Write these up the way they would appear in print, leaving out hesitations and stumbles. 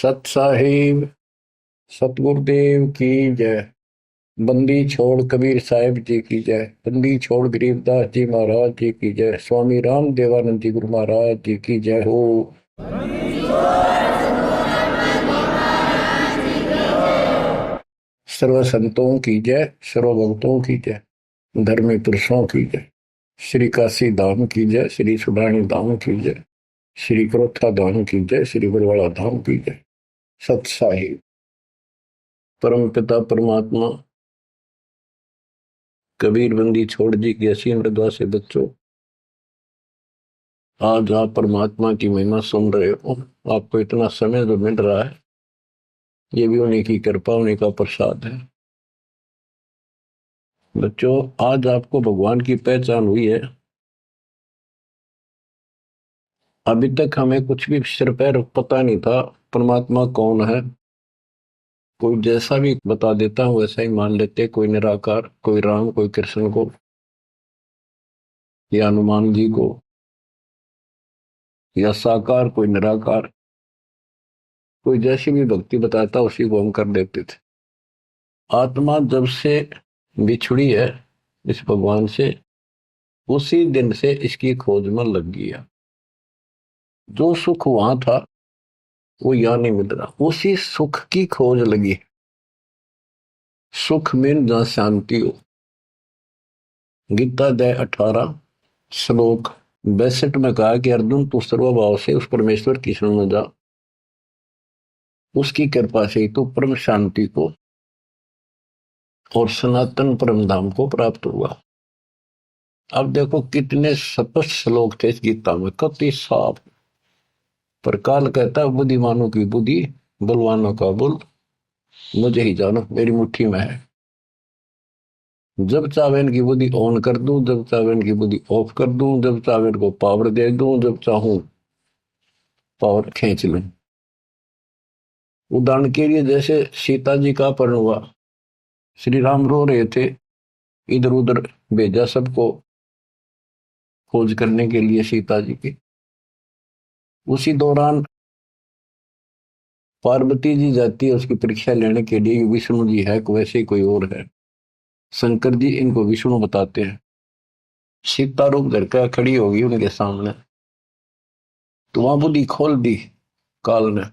सत साहिब सतगुरुदेव की जय। बंदी छोड़ कबीर साहिब जी की जय। बंदी छोड़ गरीबदास जी महाराज जी की जय। स्वामी राम देवानंद जी गुरु महाराज जी की जय हो। सर्व संतों की जय, सर्व भक्तों की जय, धर्मी पुरुषों की जय। श्री काशी धाम की जय, श्री सुडानी धाम की जय, श्री क्रोथा धाम की जय, श्री बरवाड़ा धाम की जय। सत साहिब परम पिता परमात्मा कबीर बंदी छोड़ जी की असीम मृदा से बच्चों, आज आप परमात्मा की महिमा सुन रहे हो। आपको इतना समय जो मिल रहा है, ये भी उन्हीं की कृपा, उन्हीं का प्रसाद है। बच्चों, आज आपको भगवान की पहचान हुई है। अभी तक हमें कुछ भी सिर पैर पता नहीं था परमात्मा कौन है। कोई जैसा भी बता देता हूं वैसा ही मान लेते, कोई निराकार, कोई राम, कोई कृष्ण को या हनुमान जी को, या साकार कोई निराकार, कोई जैसी भी भक्ति बताता उसी को हम कर देते थे। आत्मा जब से बिछुड़ी है इस भगवान से, उसी दिन से इसकी खोज में लग गया। जो सुख वहां था वो यहां नहीं मिल रहा, उसी सुख की खोज लगी। सुख में जहां शांति हो। गीता अध्याय 18 श्लोक 62 में कहा कि अर्जुन, तू सर्वभाव से उस परमेश्वर की शरण में जा, उसकी कृपा से ही तो परम शांति को और सनातन परम धाम को प्राप्त हुआ। अब देखो कितने स्पष्ट श्लोक थे इस गीता में, कति साफ। पर काल कहता है बुद्धिमानों की बुद्धि, बलवानों का बल, मुझे ही जानो, मेरी मुट्ठी में है। जब चाहे इनकी बुद्धि ऑन कर दूं, जब चाहे इनकी बुद्धि ऑफ कर दूं, जब चाहे इनको पावर दे दूं, जब चाहूं पावर खींच लूं। उदाहरण के लिए जैसे सीता जी का अपहरण हुआ, श्री राम रो रहे थे, इधर उधर भेजा सबको खोज करने के लिए सीता जी की। उसी दौरान पार्वती जी जाती है उसकी परीक्षा लेने के लिए, विष्णु जी है वैसे ही कोई और है। शंकर जी इनको विष्णु बताते हैं। सीता रूप धर कर खड़ी होगी उनके सामने, तो वहां बुद्धि खोल दी काल ने,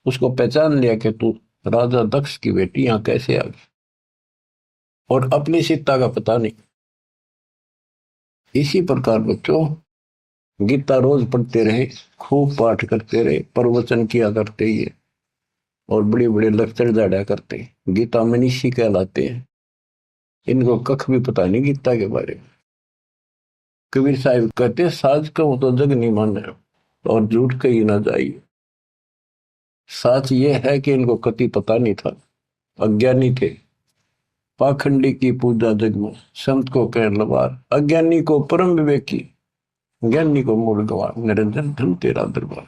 उसको पहचान लिया कि तू राजा दक्ष की बेटी यहां कैसे आ गई, और अपनी सीता का पता नहीं। इसी प्रकार बच्चों, गीता रोज पढ़ते रहे, खूब पाठ करते रहे, प्रवचन किया करते ही, और बड़े बड़े लेक्चर झाड़ा करते, गीता मनीषी कहलाते हैं। इनको कख भी पता नहीं गीता के बारे में। कबीर साहिब कहते, साज कहूं तो जग नहीं माने और झूठ कही ना जाइए। सच ये है कि इनको कति पता नहीं था, अज्ञानी थे। पाखंडी की पूजा जग में, संत को कह लवार, अज्ञानी को परम विवेकी, ज्ञानी को मूल गवार, निरंजन धन तेरा दरबार।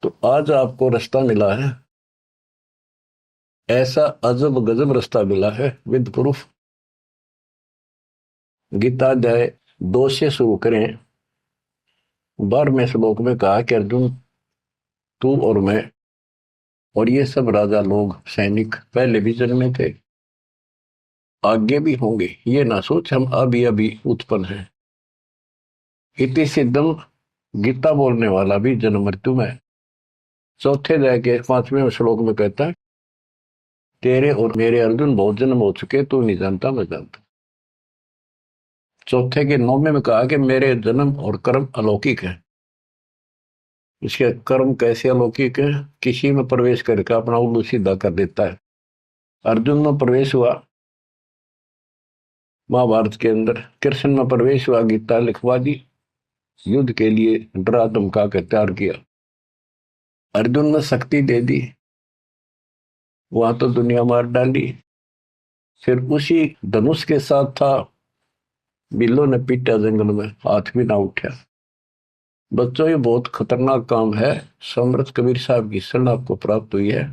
तो आज आपको रास्ता मिला है, ऐसा अजब गजब रास्ता मिला है विद प्रूफ। गीता अध्याय 2 से शुरू करें। 12वें श्लोक में कहा कि अर्जुन, तू और मैं और ये सब राजा लोग, सैनिक पहले भी जन्मे थे, आगे भी होंगे। ये ना सोच हम अभी अभी उत्पन्न हैं। इति सिद्धम, गीता बोलने वाला भी जन्म मृत्यु में। चौथे अध्याय के 5वें श्लोक में कहता है, तेरे और मेरे अर्जुन बहुत जन्म हो चुके, तू नहीं जानता मैं जानता। चौथे के 9वें में कहा कि मेरे जन्म और कर्म अलौकिक है। इसके कर्म कैसे अलौकिक है? किसी में प्रवेश करके अपना उल्लू सीधा कर देता है। अर्जुन में प्रवेश हुआ महाभारत के अंदर, कृष्ण में प्रवेश हुआ, गीता लिखवा दी, युद्ध के लिए डरा धमका कर तैयार किया। अर्जुन ने शक्ति दे दी, वहां तो दुनिया मार डाली। फिर उसी धनुष के साथ था, बिल्लो ने पीटा जंगल में, हाथ भी ना उठा। बच्चों, ये बहुत खतरनाक काम है। समर्थ कबीर साहब की शरण आपको प्राप्त हुई है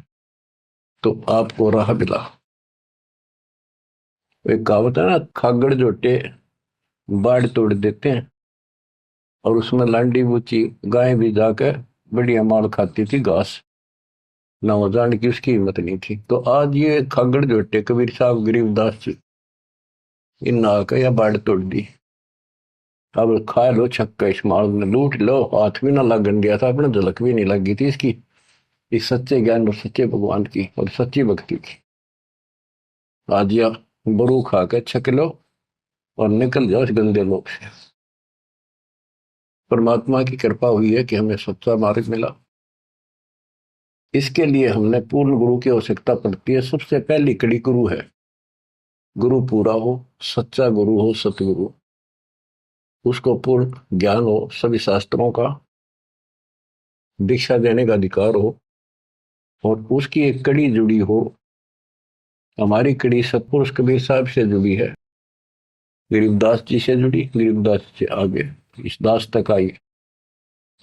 तो आपको राह मिला। एक कहावत है ना, खागड़ जोटे बाढ़ तोड़ देते हैं, और उसमें लांडी बूची गाय भी जाकर बढ़िया माल खाती थी घास। ना हो जाने की उसकी हिम्मत नहीं थी। तो आज ये खागड़ जोटे कबीर साहब गरीबदास जी इन नाक या बाढ़ तोड़ दी। अब खा लो छक्का, इस माल ने लूट लो, हाथ भी ना लगन दिया था अपने, झलक भी नहीं लगी थी इसकी, इस सच्चे ज्ञान और सच्चे भगवान की और सच्ची भक्ति की। आज या बरू खा के छक लो और निकल जाओ इस गंदे लोग से। परमात्मा की कृपा हुई है कि हमें सच्चा मार्ग मिला। इसके लिए हमने पूर्ण गुरु की आवश्यकता पड़ती है। सबसे पहली कड़ी गुरु है। गुरु पूरा हो, सच्चा गुरु हो, सतगुरु, उसको पूर्ण ज्ञान हो, सभी शास्त्रों का दीक्षा देने का अधिकार हो, और उसकी एक कड़ी जुड़ी हो। हमारी कड़ी सतपुरुष कबीर साहब से जुड़ी है, गरीबदास जी से जुड़ी, गरीबदास से आगे इस दास तक आई।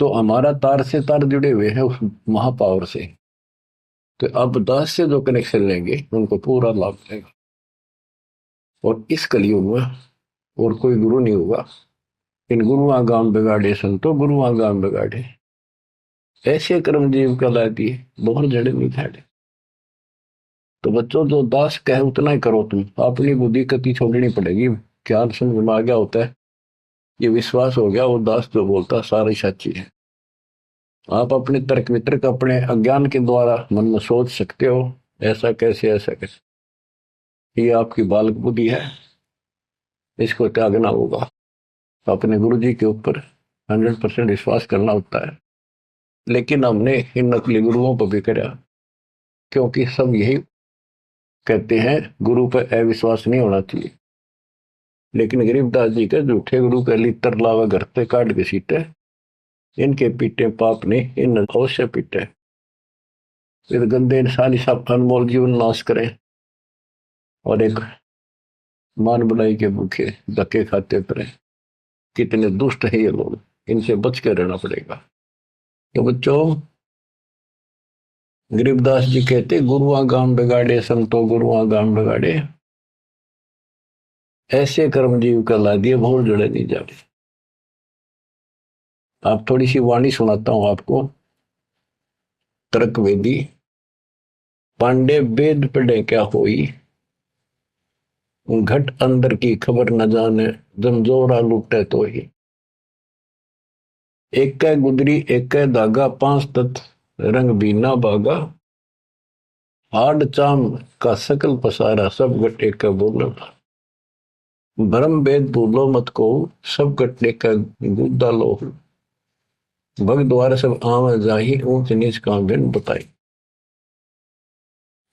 तो हमारा तार से तार जुड़े हुए हैं उस महापावर से। तो अब दास से जो कनेक्शन लेंगे उनको पूरा लाभ मिलेगा। और इस कलयुग में और कोई गुरु नहीं होगा। इन गुरुआ गांव बिगाड़े संतो गुरुआ गांव बिगाड़े, ऐसे कर्मजीव कहला दिए, बहुत जड़े नहीं थे। तो बच्चों जो दास कहे उतना ही करो, तुम अपनी बुद्धि कति छोड़नी पड़ेगी। क्या समझ में आ गया होता है, ये विश्वास हो गया, वो दास जो बोलता सारी सच्ची है। आप अपने तर्क वितर्क अपने अज्ञान के द्वारा मन में सोच सकते हो, ऐसा कैसे ऐसा कैसे, ये आपकी बालक बुद्धि है, इसको त्यागना होगा। अपने गुरु जी के ऊपर 100% विश्वास करना होता है। लेकिन हमने इन नकली गुरुओं पर भी करा, क्योंकि सब यही कहते हैं गुरु पर अविश्वास नहीं होना चाहिए। लेकिन गरीबदास जी के झूठे गुरु के लितर लावा घर पे काट के सीटे, इनके पीटे पाप ने इन अवश्य पीटे। फिर गंदे इंसान सब अनमोल जीवन नाश करें और एक मान बुलाई के भूखे धक्के खाते फिरे। कितने दुष्ट है ये लोग, इनसे बच के रहना पड़ेगा। तो बच्चों, गरीबदास जी कहते गुरुआ गांव बिगाड़े संतो गुरुआ गांव बिगाड़े, ऐसे कर्मजीव कहला दिए भोर जड़े नहीं जाते। आप थोड़ी सी वाणी सुनाता हूं आपको। तर्क वेदी, पांडे वेद पढ़े क्या होई, घट अंदर की खबर न जाने, जमजोरा लुटे तो ही। एक कै गुदरी एक कै धागा, पांच तत्व रंग बीना बागा, हाड चाम का सकल पसारा, सब घट एक का बोला। भरम वेद भूलो मत को, सब घटने का गुद्दा लो। भग द्वार सब आव जाही, ऊंच नीच का भिन्न बताई।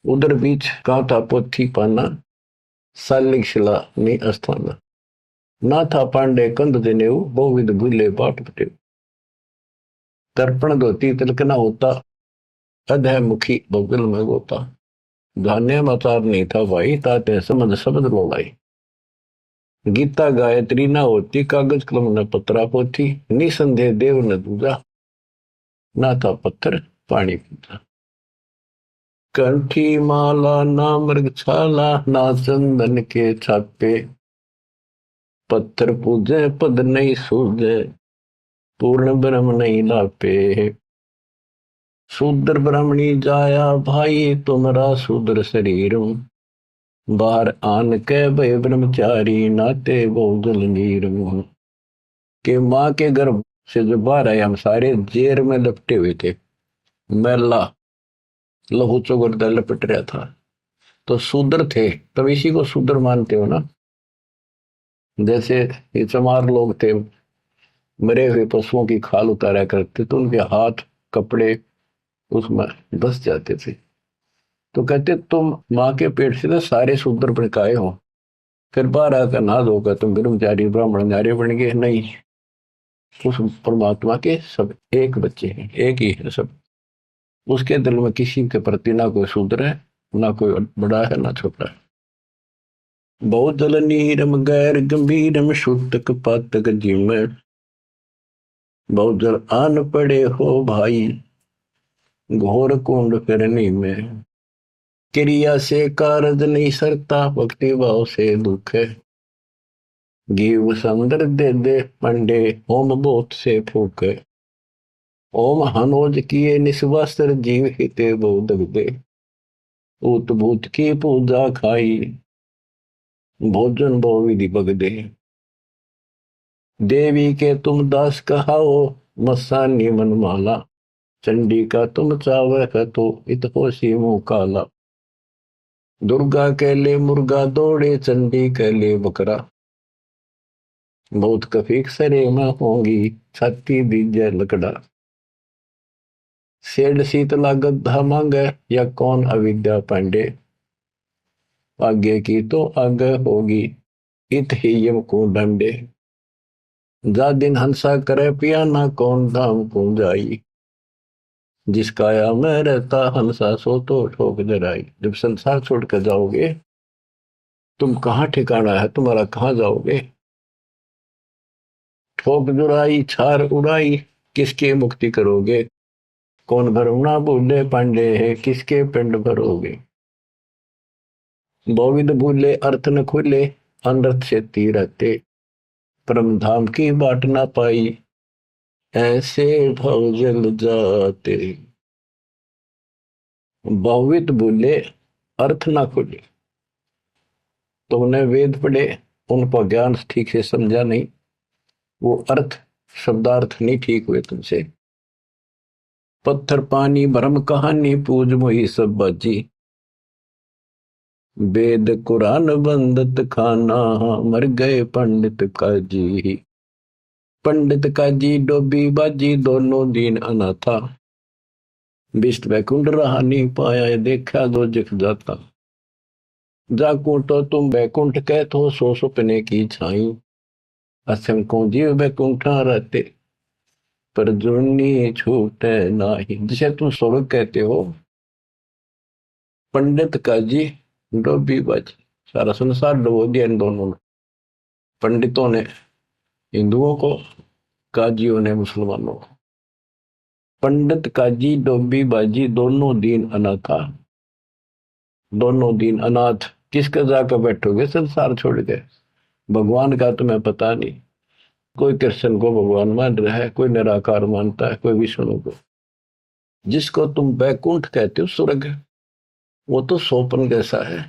उधर बीच का था पोथी पाना, सालिक शिला ने अस्थाना। ना था पांडे कंद देनेऊ, बहुविध भूले बाट पटेऊ। तर्पण धोती तिलक न होता, अधह मुखी बगल में गोता। धान्य मचार नहीं था भाई, ताते समझ शब्द बोलाई। गीता गायत्री न होती, कागज कलम न पत्रा पोथी। निसंदेह देव न दूजा, ना था पत्थर पानी पीता। कंठी माला ना मृगछाला, ना चंदन के छापे। पत्थर पूजे पद नहीं सूझे, पूर्ण ब्रह्म नहीं लापे। शूद्र ब्राह्मणी जाया भाई, तुमरा शूद्र शरीर। बाहर आन के भय ब्रह्मचारी, नाते बहुजल नीर। के माँ के गर्भ से जो बाहर आए हम सारे जेर में लपटे हुए थे, मैला लहू चौगरदा लपट रहा था। तो शूद्र थे, तब इसी को शूद्र मानते हो ना। जैसे ये चमार लोग थे, मरे हुए पशुओं की खाल उतारा करते, तो उनके हाथ कपड़े उसमें धस जाते थे। तो कहते तुम माँ के पेट से तो सारे शूद्र भड़काए हो, फिर बाहर आकर ना धोकर तुम ब्रह्मचारी ब्राह्मण नारे बन गए। नहीं, उस परमात्मा के सब एक बच्चे हैं, एक ही है सब। उसके दिल में किसी के प्रति ना कोई शूद्र है, ना कोई बड़ा है ना छोटा है। बहुत जल नीरम गैर गंभीरम, शुद्धक पातक जिम। बहुत जल आन पड़े हो भाई, घोर कुंड फिरनी में। क्रिया से कारज नहीं सरता, भक्ति भाव से दुख है। जीव संदर दे दे पंडे, होम बोत से फूक है। ओम हनोज किए निस्वास्त्र जीव हिते बोध दे, उत भूत की पूजा खाई, भोजन भो विधि बगदे। देवी के तुम दास कहाओ, मस्तानी मनमाला, चंडी का तुम चावह तो इत होशी मुंह काला। दुर्गा के ले मुर्गा दौड़े, चंडी के ले बकरा, बहुत कफीक सरे में होंगी, छाती दीजे लकड़ा। सेठ शीतला गद्दा मांगे, या कौन अविद्या पांडे, आगे की तो आगे होगी, इत ही यम को डंडे। जा दिन हंसा करे पियाना, कौन धाम को जाई, जिस काया में रहता हंसा सो तो ठोक जराई। जब संसार छोड़ कर जाओगे, तुम कहाँ ठिकाना है तुम्हारा, कहाँ जाओगे। ठोक जुराई छार उड़ाई, किसकी मुक्ति करोगे, कौन भरम ना भूले पांडे है, किसके पिंड भरोगे। बोविद भूले अर्थ न खुले, अनर्थ से रहते, परम धाम की बाट ना पाई, ऐसे भव जल जाते। बहुवित भूले अर्थ ना खुले, तुमने वेद पढ़े, उनको ज्ञान ठीक से समझा नहीं, वो अर्थ शब्दार्थ नहीं ठीक हुए तुमसे। पत्थर पानी भरम कहानी, पूज मोही सब बाजी, वेद कुरान बंदत खाना, मर गए पंडित काजी। पंडित काजी डोबी बाजी, दोनों दीन अनाथा, बिष्ट बैकुंठ रहा नहीं पाया, देखा दो जख जाता। जाकू तो तुम बैकुंठ कहते हो, सो सुपने की छाई, असंख्यों जीव बैकुंठा रहते, पर जुर्नी छूटे नाही। जिसे तुम स्वर्ग कहते हो, पंडित काजी डोबी बाजी, सारा संसार डुबो दिया इन दोनों ने, पंडितों ने हिंदुओं को, काजियों ने मुसलमानों को। पंडित काजी डोबी बाजी, दोनों दीन अनाथा, दोनों दीन अनाथ। किसके जाकर बैठोगे संसार छोड़ के, भगवान का तुम्हें पता नहीं। कोई कृष्ण को भगवान मान रहा है, कोई निराकार मानता है, कोई विष्णु को। जिसको तुम बैकुंठ कहते हो स्वर्ग, वो तो सोपन जैसा है,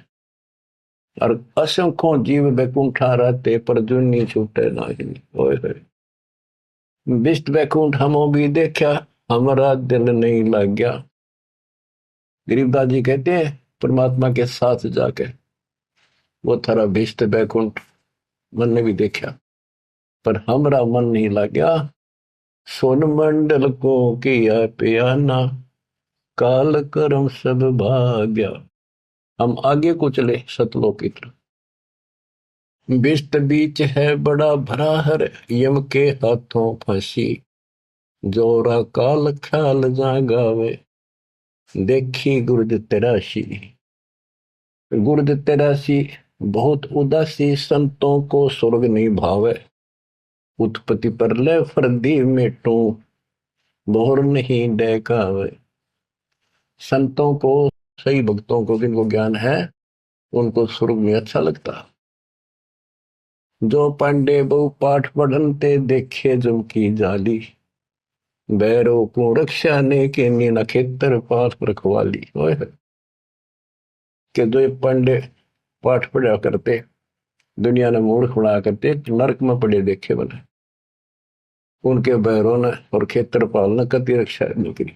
और असंख्यों जीव बैकुंठा रहते, पर जुन्नी छूटे नहीं। ओए विष्ट बैकुंठ हमो भी देखा, हमारा दिल नहीं लग गया। गरीबदास जी कहते हैं परमात्मा के साथ जाके, वो थारा विष्ट बैकुंठ मन ने भी देखा, पर हमारा मन नहीं लग गया। सोन मंडल को किया पियाना, काल कर्म सब भाग्या। हम आगे को चले सतलोक की तरफ। विष्ट बीच है बड़ा भरा हर, यम के हाथों फांसी, जोरा काल ख्याल जागावे, देखी गुर्द तेरासी। गुर्द तेरासी बहुत उदासी, संतों को स्वर्ग नहीं भावे, उत्पत्ति पर ले फर्दी मेटू, बोहर नहीं डेकावे। संतों को, सही भक्तों को, जिनको ज्ञान है, उनको स्वर्ग में अच्छा लगता। जो पांडे बहु पाठ पढ़नते, देखे जम की जाली, बैरो को रक्षा ने के नीना खेतर पास रखवाली। के जो पांडे पाठ पढ़ा करते, दुनिया ने मूर्ख बना करते, नरक में पड़े देखे बने, उनके बैरों ने और खेत्रपाल ने कति रक्षा नहीं करी।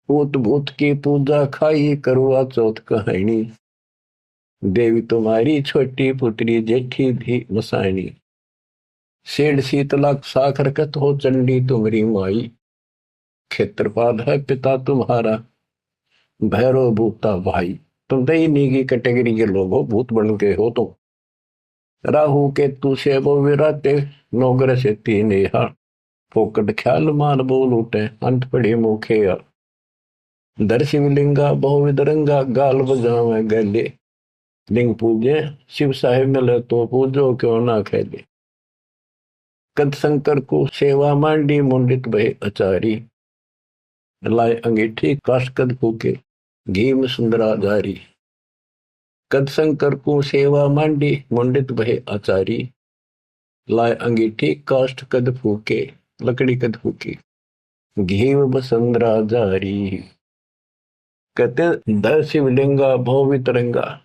भूत भूत की पूजा खाई, करवा चौथ कहानी, देवी तुम्हारी छोटी पुत्री जेठी भी मसानी। सेठ शीतला साखर कत हो, चंडी तुम्हारी माई, खेत्रपाल है पिता तुम्हारा, भैरव भूता भाई। तुम तो इन्हीं की कैटेगरी के लोग हो, भूत बन के हो तुम। राहु के तू से वो विराते, नौगर से तीन यहाँ, फोकट ख्याल मार बोल उठे, अंत पड़े मुखे या। दर शिवलिंगा बहुविध रंगा, गाल बजावे गले, लिंग पूजे शिव साहेब मिले तो पूजो क्यों ना खेले। कद शंकर को सेवा मांडी, मुंडित भय अचारी, लाए अंगीठी काश कद फूके, घी में सुंदरा जारी। कद शंकर को सेवा मांडी, मुंडित भय आचारी, लाए अंगीठी काष्ठ कद फूके, लकड़ी कद फूकी। घीव बसंद्रा जारी। कहते दर शिवलिंगा भव वितरंगा।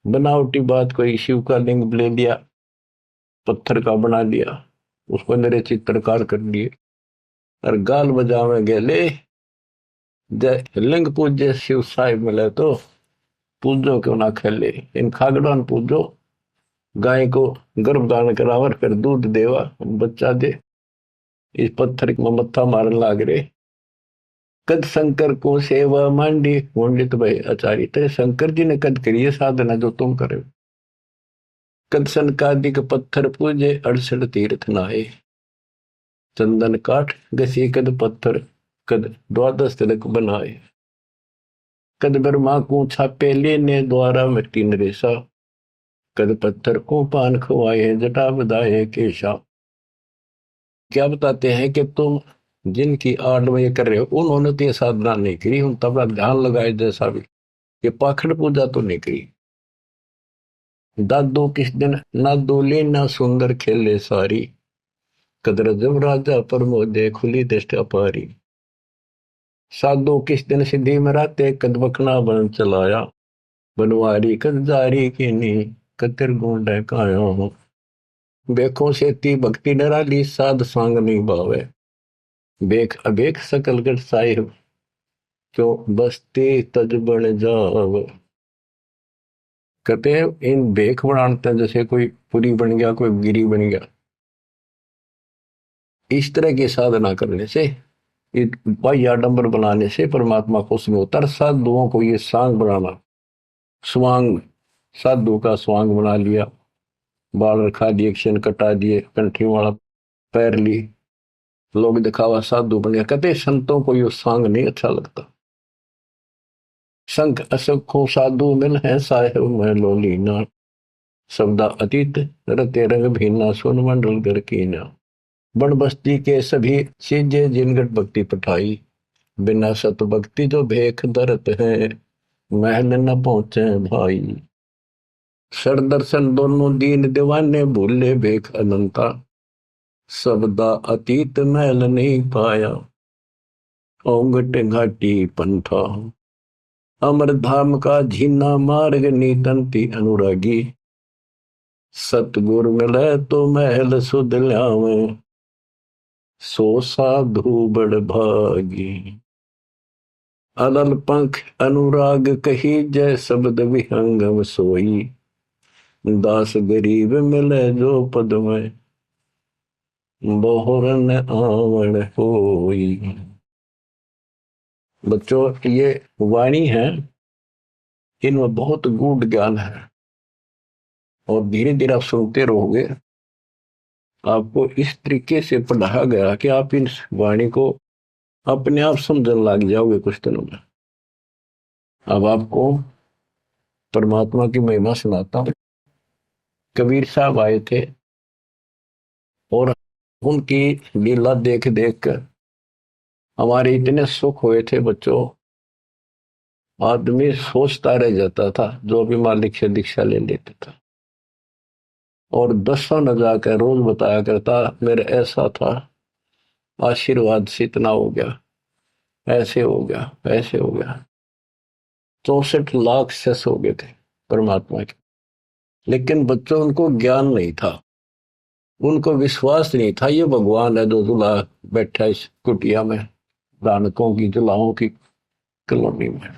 बनावटी बात, कोई शिव का लिंग ले लिया, पत्थर का बना लिया, उसको मेरे चित्रकार कर लिए और गाल बजावे गेले। जय लिंग पूज्य शिव साहिब मिले तो पूजो क्यों ना खेले। इन खागड़ान पूजो, गाय को गर्भधारण करावर फिर दूध देवा बच्चा दे। इस पत्थर में मत्था मारन लाग रे। कद शंकर को सेवा मांडी पंडित भाई आचार्य। तेरे शंकर जी ने कद करिए साधना जो तुम करे। कद सनकादिक पत्थर पूजे 68 तीर्थ नहाए। चंदन काठ घसी कद पत्थर, कद द्वादश तिलक बनाए। कद ब्रह्मा को छापे लेने द्वारा मिट्टी नरेसा। कद पत्थर को पान खवाए जटा बधाए केशा। क्या बताते हैं कि तुम जिनकी आड़ में ये कर रहे हो उन्होंने तो ये साधना नहीं करी, उन तबला ध्यान लगाए जैसा भी, ये पाखंड पूजा तो नहीं करी। दादो किस दिन ना दोले ना सुंदर खेले सारी। कदर जब राजा प्रमोदे खुली दृष्टि अपारी। साधु किस दिन सिद्धि में राते कद बकना बन चलाया। बनवारी कद जारी की नी कतिर गुंड कायो। बेखों से ती भक्ति डराली साध सांग नहीं भावे। बेख अबेख सकल गढ़ साहिब क्यों बसते तज बन जाव। कहते हैं इन बेख बनाते हैं जैसे कोई पुरी बन गया, कोई गिरी बन गया। इस तरह की साधना करने से, बाह्य आडंबर बनाने से परमात्मा खुश नहीं होता। साधुओं को ये सांग बनाना, स्वांग, साधु का स्वांग बना लिया, बाल रखा दिए, क्षण कटा दिए, कंठी वाला पैर ली, लोग दिखावा साधु बन गया। कहते संतों को ये सांग नहीं अच्छा लगता। संख असखों साधु मिल है साहेब में लोलीना। शब्दा अतीत रते रंग भीना सोन मंडल घर कीना। बन बस्ती के सभी चीजें जिनगट भक्ति पठाई। बिना सत भक्ति जो भेख दरत है महल न पहुंचे भाई। सर दर्शन दोनों दीन दीवाने भूले भेख अनंता। शब्दा अतीत महल नहीं पाया ओंगट घाटी पंथा। अमर धाम का झीना मार्ग नीतंती अनुरागी। सतगुर मिले तो महल सुध ल्यावे सो साधु बड़ भागी। अलल पंख अनुराग कही जय शब्द विहंगम सोई। दास गरीब मिले जो पद में बहुरन आवण होई। बच्चों ये वाणी है, इनमें बहुत गूढ़ ज्ञान है और धीरे धीरे आप सुनते रहोगे। आपको इस तरीके से पढ़ाया गया कि आप इन वाणी को अपने आप समझने लग जाओगे कुछ दिनों में। अब आपको परमात्मा की महिमा सुनाता हूं। कबीर साहब आए थे और उनकी लीला देख देख कर हमारे इतने सुख हुए थे बच्चों। आदमी सोचता रह जाता था जो भी मालिक से दीक्षा ले लेता था और दसों न जाकर रोज बताया करता मेरे ऐसा था, आशीर्वाद से इतना हो गया, ऐसे हो गया, ऐसे हो गया। 64 लाख सेस हो गए थे परमात्मा के। लेकिन बच्चों उनको ज्ञान नहीं था, उनको विश्वास नहीं था ये भगवान है जो जुला बैठा इस कुटिया में, दानकों की जुलाहों की कॉलोनी में।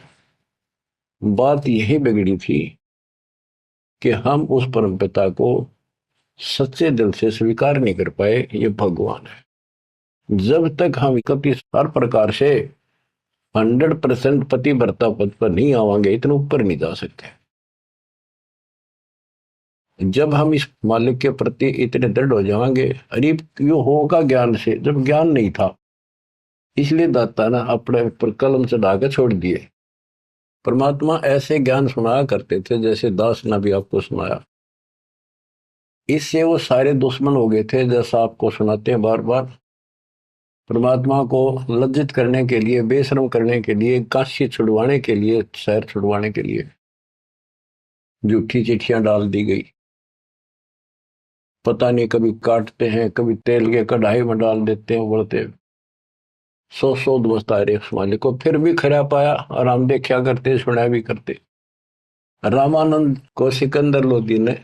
बात यही बिगड़ी थी कि हम उस परम पिता को सच्चे दिल से स्वीकार नहीं कर पाए ये भगवान है। जब तक हम कभी हर प्रकार से 100% पति भर्ता पद पर नहीं आवांगे, इतने ऊपर नहीं जा सकते। जब हम इस मालिक के प्रति इतने दृढ़ हो जाएंगे, अरे यो होगा ज्ञान से, जब ज्ञान नहीं था इसलिए दाता ना अपने पर कलम चढ़ा के छोड़ दिए। परमात्मा ऐसे ज्ञान सुनाया करते थे जैसे दास ने भी आपको सुनाया। इससे वो सारे दुश्मन हो गए थे जैसा आपको सुनाते हैं बार बार। परमात्मा को लज्जित करने के लिए, बेशर्म करने के लिए, काशी छुड़वाने के लिए, शहर छुड़वाने के लिए झूठी चिट्ठियां डाल दी गई। पता नहीं कभी काटते हैं, कभी तेल के कढ़ाई में डाल देते हैं, उबलते सौ बसता रहे उस मालिक को, फिर भी खरा पाया और हम देखा करते सुना भी करते। रामानंद को सिकंदर लोधी ने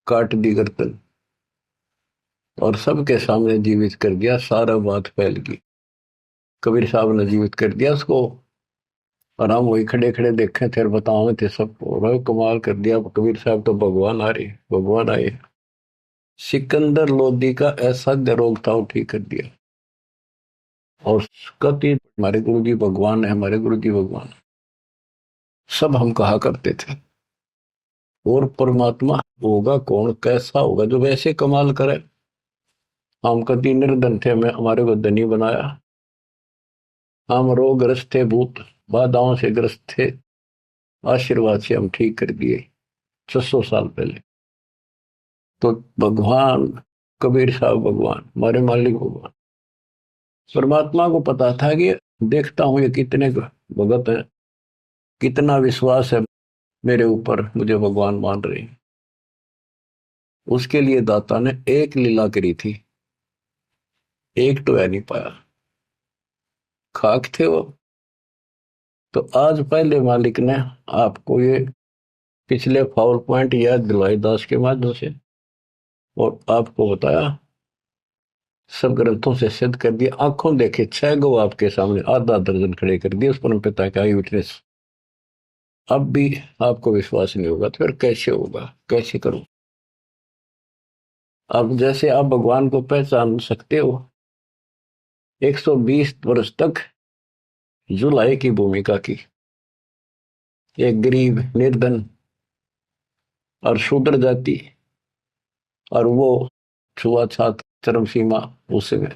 काट दी गर्दन और सबके सामने जीवित कर दिया, सारा बात फैल गई। कबीर साहब ने जीवित कर दिया उसको और हम वही खड़े खड़े देखे थे और बताओ थे सबको, कमाल कर दिया कबीर साहब तो भगवान आ रहे, भगवान आए। सिकंदर लोधी का ऐसा रोग था वो ठीक कर दिया। और कति हमारे गुरु जी भगवान है, हमारे गुरु जी भगवान, सब हम कहा करते थे। और परमात्मा होगा कौन, कैसा होगा जो वैसे कमाल करे। हम कति निर्धन थे, हमें हमारे को धनी बनाया। हम रोगग्रस्त थे, भूत बाधाओं से ग्रस्त थे, आशीर्वाद से हम ठीक कर दिए 600 साल पहले। तो भगवान कबीर साहब भगवान, हमारे मालिक भगवान, परमात्मा को पता था कि देखता हूं ये कितने भगत है, कितना विश्वास है मेरे ऊपर, मुझे भगवान मान रहे हैं। उसके लिए दाता ने एक लीला करी थी, एक तो है नहीं पाया, खाक थे वो। तो आज पहले मालिक ने आपको ये पिछले फाउल पॉइंट याद दिलवाई दास के माध्यम से, और आपको बताया, सब ग्रंथों से सिद्ध कर दिया। आंखों देखे 6 गो आपके सामने, आधा दर्जन खड़े कर दिए उस परम पिता का विटनेस। अब भी आपको विश्वास नहीं होगा तो फिर कैसे होगा, कैसे करूं। अब जैसे आप भगवान को पहचान सकते हो, 120 वर्ष तक जुलाई की भूमिका की, एक गरीब निर्धन और शूद्र जाति, और वो छुआछात चरम सीमा उसमें,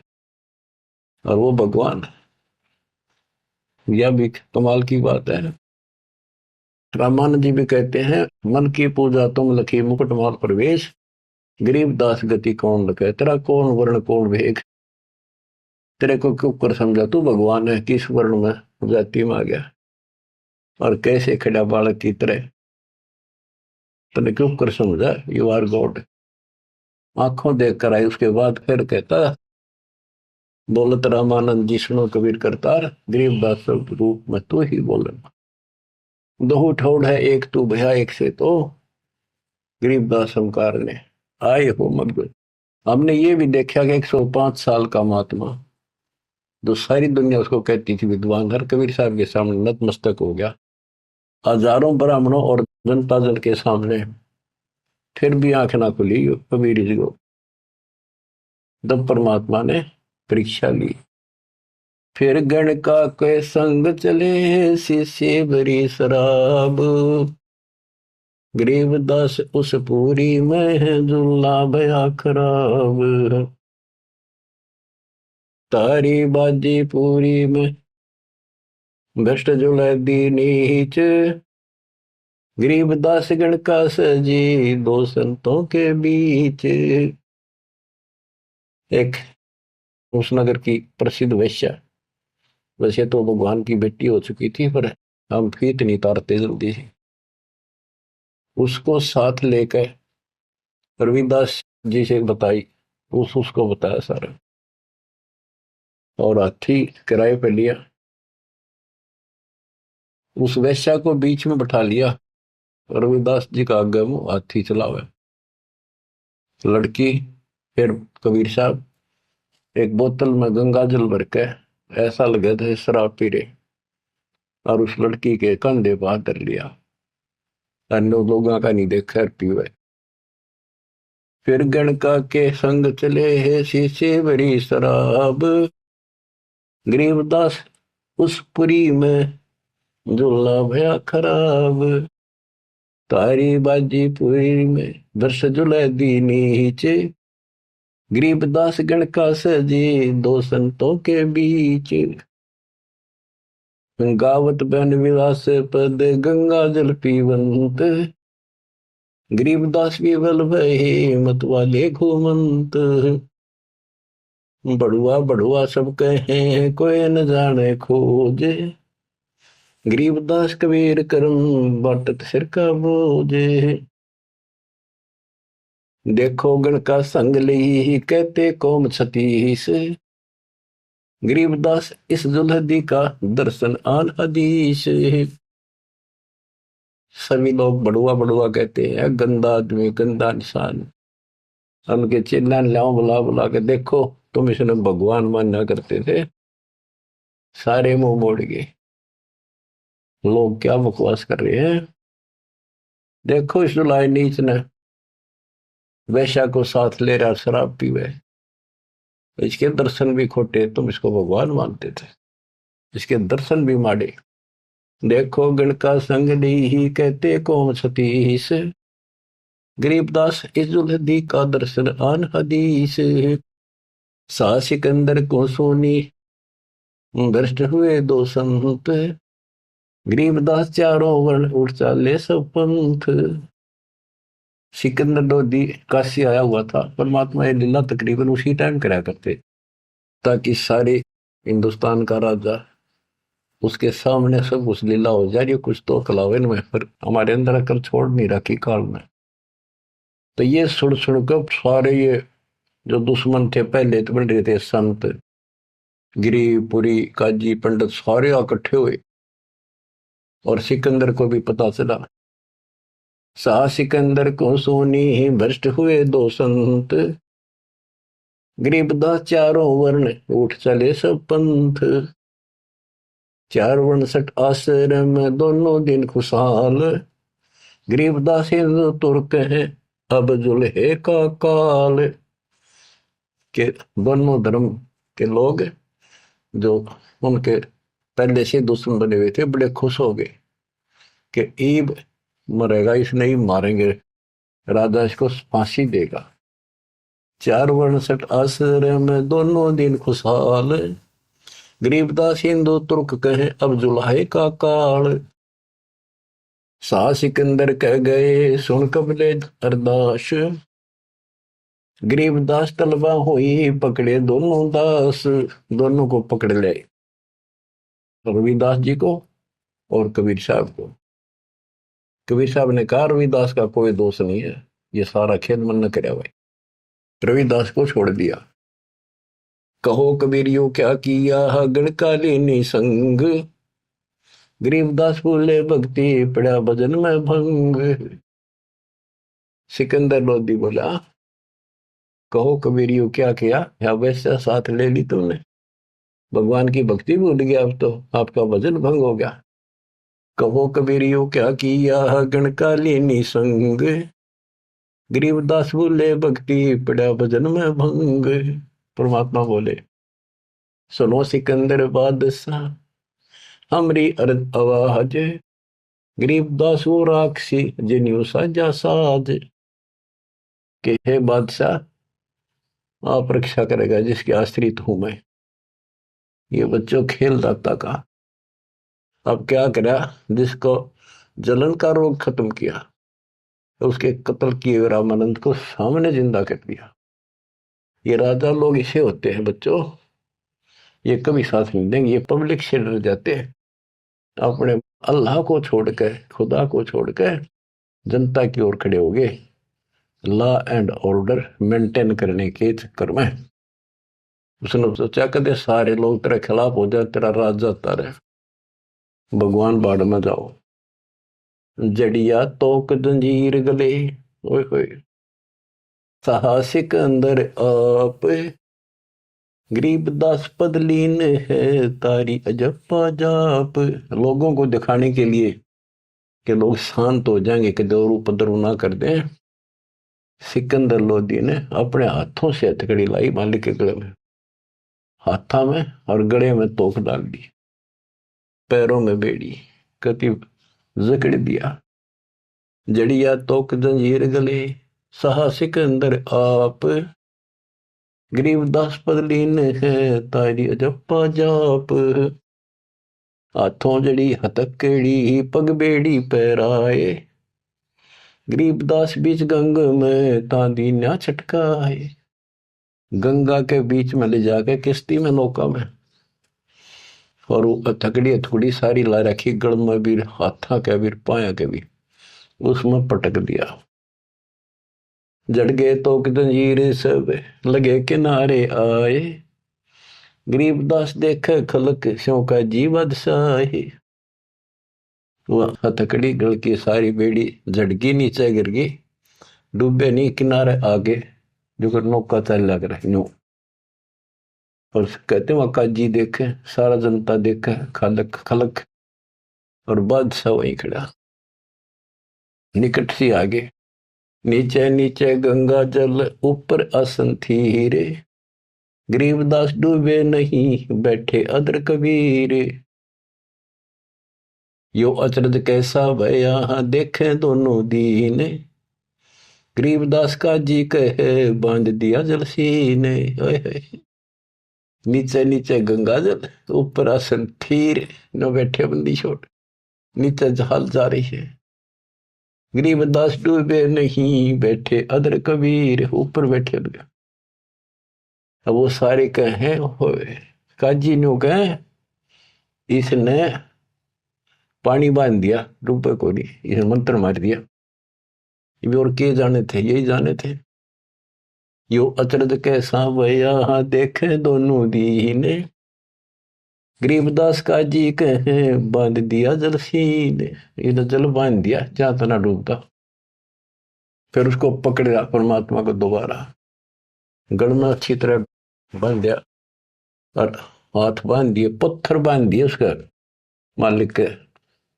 और वो भगवान, यह भी कमाल की बात है। रामानंद जी भी कहते हैं, मन की पूजा तुम लखी मुकुटमाल प्रवेश, गरीब दास गति कौन लखे, तेरा कौन वर्ण कौन भेग, तेरे को क्यों कर समझा तू भगवान है, किस वर्ण में जाति में आ गया और कैसे खड़ा बालक की तरह, तने क्यों कर समझा, यू आर गॉड। आंखों देख कर आई, उसके बाद फिर कहता, बोलत रामानंद जी सुनो कबीर करतार, गरीबदास रूप में तू ही बोलना, दो ठोड़ है एक तू भया एक से, तो गरीबदास हमकार ने आए हो मत। हमने ये भी देखा कि 105 साल का महात्मा, जो सारी दुनिया उसको कहती थी विद्वान, हर कबीर साहब के सामने नतमस्तक हो गया, हजारों ब्राह्मणों और जनता जन के सामने, फिर भी आंख ना खुली कबीर जी को। तब परमात्मा ने परीक्षा ली। फिर गण का के संग चले, शिष्य भरी शराब, गरीबदास उस पूरी में जुल्ला भया खराब, तारी बाजी पूरी में भ्रष्ट जुलै दी नीच, गरीबदास गण का सजी दो संतों के बीच। एक उस नगर की प्रसिद्ध वैश्या, वैसे तो भगवान की बेटी हो चुकी थी, पर हम फीत नहीं तारते जल्दी से, उसको साथ लेकर रविदास जी से बताई, उसको बताया सारा, और हाथी किराए पे लिया, उस वैश्या को बीच में बैठा लिया, रविदास जी का आगे मुंह हाथी चलावे। लड़की, फिर कबीर साहब एक बोतल में गंगा जल भर के ऐसा लगे थे शराब पी रहे, और उस लड़की के कंधे पर हाथ धर लिया, अन्य लोगों का नहीं देखा पीवे। फिर गणका के संग चले है शीशे भरी शराब, गरीबदास उस पुरी में झूला भया खराब, तारी बाजी पुरी में वर्ष जुलै दी नीचे, गरीबदास गण का सजी दो संतों के बीच, गावत बहन विलास पद गंगा जल पीवंत, गरीबदास विवल भय मत वाले घूमंत, बड़ुआ बड़ुआ सब कहे कोई न जाने खोजे, गरीबदास कबीर करम बाटत सिर का बोझे, देखो गण का संग ली कहते कौम छतीस, गरीबदास इस दुल्हदी का दर्शन आन हदीस। सभी लोग बड़ुआ बड़ुआ कहते हैं, गंदा आदमी, गंदा इंसान। उनके चिल्ला लाओ बुला बुला के, देखो तुम इसने भगवान माना करते थे, सारे मुंह मोड़ गए। लोग क्या बकवास कर रहे हैं। देखो इस दुलाय नीच ने वैश्या को साथ ले रहा, शराब पीवे, इसके दर्शन भी खोटे, तुम इसको भगवान मानते थे, इसके दर्शन भी माड़े। देखो गण का संग ही कहते कौन सतीश। गरीबदास इस दुल्हदी का दर्शन आन हदीस। सा सिकंदर को सोनी भ्रष्ट हुए दो संत। गरीबदास चारों वर्ण उठ चाले सब पंथ। सिकंदर लोधी काशी आया हुआ था, परमात्मा ये लीला तकरीबन उसी टाइम करा करते, ताकि सारे हिंदुस्तान का राजा उसके सामने सब उस लीला हो जा रही, कुछ तो कलावन में, पर हमारे अंदर अकल छोड़ नहीं रखी काल में। तो ये सुन सुनकर सारे ये जो दुश्मन थे पहले तो बन रहे थे, संत गिरी पुरी काजी पंडित सारे इकट्ठे हुए, और सिकंदर को भी पता चला। सा सिकंदर को सोनी भ्रष्ट हुए दो संत। गरीबदास चारों वर्ण उठ चले सब पंथ। चार वर्ण सठ आश्रम दोनों दिन खुशहाल। गरीबदास हिंदू तुर्क है अब जुल्हे का काल। के दोनों धर्म के लोग जो उनके पहले से दुश्मन बने हुए थे, बड़े खुश हो गए कि ईब मरेगा, इसने ही मारेंगे, राजा इसको फांसी देगा। चार वर्ण सठ आश्रम दोनों दिन खुशहाल। गरीबदास हिंदू तुर्क कहे अब जुल्हे का काल। सा सिकंदर कह गए सुन कबले अरदास। गरीबदास तलबा हुई पकड़े दोनों दास। दोनों को पकड़ ले, रविदास जी को और कबीर साहब को। कबीर साहब ने कहा रविदास का कोई दोष नहीं है, ये सारा खेल मन न करे भाई। रविदास को छोड़ दिया। कहो कबीरियो क्या किया गणकालीनी संग। गरीबदास बोले भक्ति पड़ा भजन में भंग। सिकंदर लोधी बोला कहो कबीरियो क्या किया, या वैसा साथ ले ली तुमने, भगवान की भक्ति भूल गया, अब तो आपका भजन भंग हो गया। कहो कबीरियो क्या किया गणकालीनी संग। गरीबदास बोले भक्ति पड़ा भजन में भंग। परमात्मा बोले सुनो सिकंदर बादशाह हमरी अर्ज आवाज। गरीबदास वो राक्षसी जिन्यू साजा साज। के हे बादशाह आप रक्षा करेगा जिसके आश्रित हूं मैं। ये बच्चों खेल दाता का, अब क्या करा, जिसको जलन का रोग खत्म किया, तो उसके कत्ल किए रामानंद को सामने जिंदा कर दिया। ये राजा लोग इसे होते हैं बच्चों, ये कभी साथ नहीं देंगे, ये पब्लिक से डर जाते हैं, अपने अल्लाह को छोड़कर, खुदा को छोड़कर जनता की ओर खड़े हो गए, लॉ एंड ऑर्डर मेंटेन करने के चक्कर में। उसने सोचा कदे सारे लोग तेरे खिलाफ हो जाए, तेरा राज जाता रहे, भगवान बाढ़ में जाओ। जड़िया तोक जंजीर गले, ओए होए साहसिक अंदर आप। गरीबदास पदलीन है तारी अजप्पा जाप। लोगों को दिखाने के लिए कि लोग शांत हो जाएंगे, कि दौर उपद्रव ना कर दें, सिकंदर लोधी ने अपने हाथों से हथकड़ी लाई मालिक के गले में, हाथा में और गले में तोक डाल दी, पैरों में बेड़ी कति जकड़ दिया। जड़िया तोक जंजीर गले सहा सिकंदर आप। गरीबदास पदलीन है तारी अजप्पा जाप। हाथों जड़ी हथकड़ी पग बेड़ी पैराए। गरीबदास बीच गंग में तांदी न्या छटकाए। गंगा के बीच में ले जाके किश्ती में नौका में, और वो हथकड़ी हथकड़ी सारी ला रखी, गड़ में भी, हाथा के भी, पाया के भी, उसमें पटक दिया। जड़ गए तो जंजीर सब लगे किनारे आए। गरीबदास देखे खलक स्यों का जीवद साही। वह हथकड़ी गल की सारी बेड़ी झटकी नीचे गिर गई, डूबे नहीं किनारे आगे जो नौका चल लग रहा यूं। और कहते वहां काजी देखे, सारा जनता देखे, खलक खलक, और बादशाह वहीं खड़ा निकट सी आगे। नीचे नीचे गंगा जल ऊपर आसन थी रे, गरीबदास डूबे नहीं बैठे अदर कबीर। यो अचरज कैसा भया देखे दोनों दीन, गरीबदास का जी कहे बांध दिया जल सीने। नीचे नीचे गंगा जल ऊपर आसन थीर, न बैठे बंदी छोड़, नीचे जहाल जा रही है। गरीबदास डूबे नहीं बैठे अदर कबीर, ऊपर बैठे अब वो सारे कहे काजी नो कहे इसने पानी बांध दिया, डूबे को नहीं, इसे मंत्र मार दिया। और के जाने थे, यही जाने थे। यो अचरज कैसा भया देखे दोनों दीने, गरीबदास का जी कहे बांध दिया जल सीने। इन्हें जल बांध दिया जहां तना डूबता। फिर उसको पकड़ा परमात्मा को दोबारा, गल में अच्छी तरह बांध दिया, और हाथ बांध दिए, पत्थर बांध दिए उसके मालिक के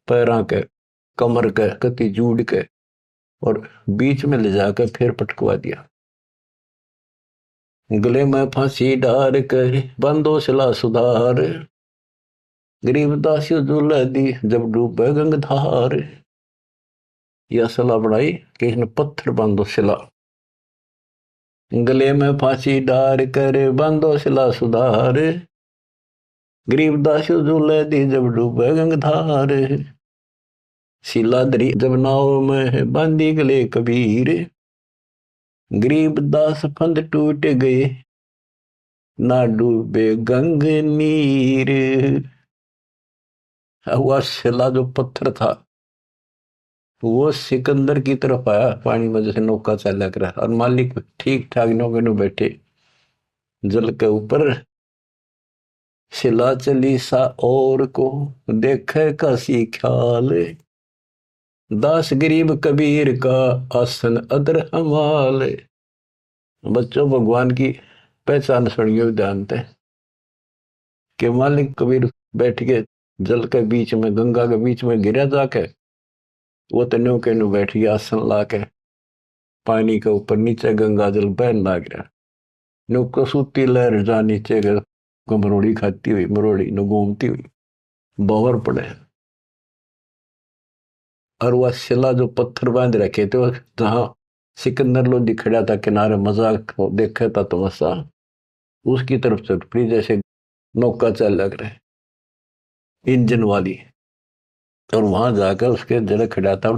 पैरों के, कमर के, कति जूड़ के, और बीच में ले जाकर फिर पटकवा दिया। गले में फांसी डार कर बंदो सिला सुधार, गरीबदास झूला दी जब डूबे गंगधार। यह सलाह बढ़ाई कि इसने पत्थर बांधो सिला, गले में फांसी डार कर बांधो सिला सुधार, गरीबदास झूले दी जब डूबे गंगधार। शिलाधरी जब नाव में बांधी गले कबीर, गरीबदास फंद टूट गए ना डूबे गंग नीर। वह शिला जो पत्थर था वो सिकंदर की तरफ आया पानी में, जैसे नौका चला कर, और मालिक ठीक ठाक नौके में बैठे जल के ऊपर। शिला चली सा और को देखे कासी ख्याल, दास गरीब कबीर का आसन अदर हमाल। बच्चों, भगवान की पहचान सुनियो जानते हैं कि मालिक कबीर बैठ के जल के बीच में, गंगा के बीच में गिरा जाके, वो तो नौके नु बैठ गया आसन लाके पानी के ऊपर, नीचे गंगा जल बहन लाग रहा। नौको सूती लहर जा नीचे को मरोड़ी खाती हुई, मरोड़ी न घूमती हुई बावर पड़े। और वह शिला जो पत्थर बांध रखे थे, जहां सिकंदर लोधी खड़ा था किनारे मजाक देखा था तमाशा, उसकी तरफ चल पड़ी जैसे नौका चल लग रहे इंजन वाली। और वहां जाकर उसके जड़ खड़ा था,